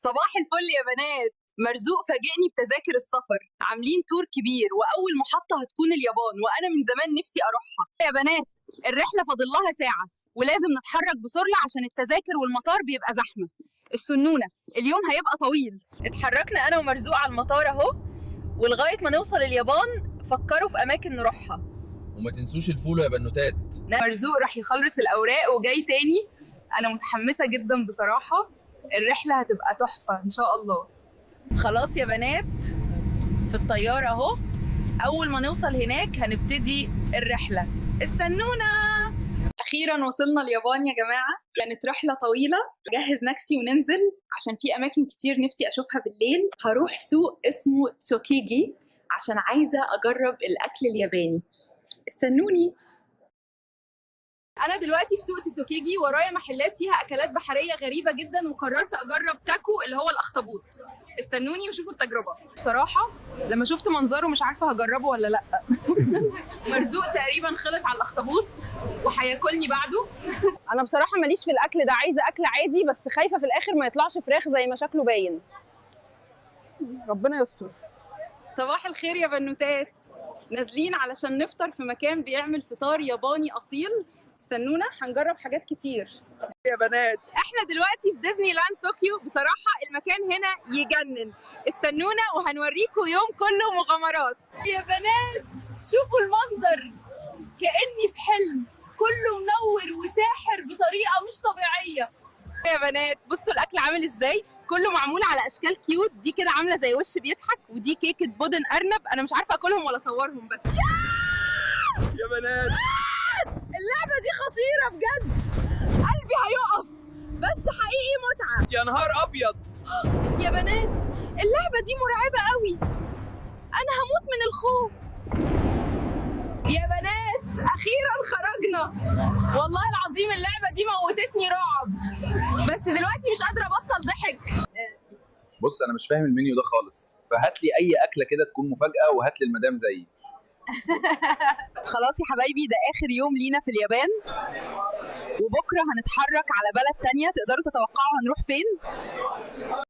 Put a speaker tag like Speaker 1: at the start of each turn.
Speaker 1: صباح الفل يا بنات. مرزوق فاجئني بتذاكر السفر، عاملين تور كبير واول محطة هتكون اليابان، وانا من زمان نفسي اروحها. يا بنات الرحلة فاضل لها ساعة ولازم نتحرك بسرعة عشان التذاكر والمطار بيبقى زحمة. استنونا اليوم هيبقى طويل. اتحركنا انا ومرزوق على المطار اهو، ولغاية ما نوصل اليابان فكروا في اماكن نروحها.
Speaker 2: وما تنسوش الفولو يا بنوتات.
Speaker 1: مرزوق راح يخلص الاوراق وجاي تاني. انا متحمسة جدا بصراحة، الرحلة هتبقى تحفة إن شاء الله. خلاص يا بنات في الطيارة أهو، أول ما نوصل هناك هنبتدي الرحلة، استنونا. أخيرا وصلنا اليابان يا جماعة، كانت رحلة طويلة. جهز نفسي وننزل عشان في أماكن كتير نفسي أشوفها بالليل. هروح سوق اسمه تسوكيجي عشان عايزة أجرب الأكل الياباني، استنوني. أنا دلوقتي في سوق تسوكيجي، ورايا محلات فيها أكلات بحرية غريبة جدا، وقررت أجرب تاكو اللي هو الأخطبوط. استنوني وشوفوا التجربة. بصراحة لما شفت منظره مش عارفة هجربه ولا لأ. مرزوق تقريبا خلص على الأخطبوط وهياكلني بعده.
Speaker 3: انا بصراحه ماليش في الاكل ده، عايزه اكل عادي، بس خايفه في الاخر ما يطلعش فراخ زي ما شكله باين. ربنا يستر.
Speaker 1: صباح الخير يا بنوتات، نازلين علشان نفطر في مكان بيعمل فطار ياباني أصيل. استنونا هنجرب حاجات كتير يا بنات. احنا دلوقتي في ديزني لاند طوكيو، بصراحة المكان هنا يجنن. استنونا وهنوريكم يوم كله مغامرات. يا بنات شوفوا المنظر، كأني في حلم، كله منور وساحر بطريقة مش طبيعية. يا بنات بصوا الأكل عامل ازاي، كله معمول على أشكال كيوت. دي كده عاملة زي وش بيضحك، ودي كيكة بودن أرنب. أنا مش عارفة أكلهم ولا أصورهم بس.
Speaker 2: يا بنات
Speaker 1: اللعبة دي خطيرة بجد، قلبي هيقف، بس حقيقي متعة.
Speaker 2: يا نهار ابيض.
Speaker 1: يا بنات اللعبة دي مرعبة قوي، أنا هموت من الخوف. يا بنات أخيرا خرجنا، والله العظيم اللعبة دي موتتني رعب، بس دلوقتي مش قادرة أبطل ضحك.
Speaker 2: بص انا مش فاهم المنيو ده خالص، فهات لي اي اكله كده تكون مفاجاه، وهات لي المدام زيي.
Speaker 1: خلاص يا حبايبي، ده آخر يوم لينا في اليابان، وبكرة هنتحرك على بلد تانية. تقدروا تتوقعوا هنروح فين؟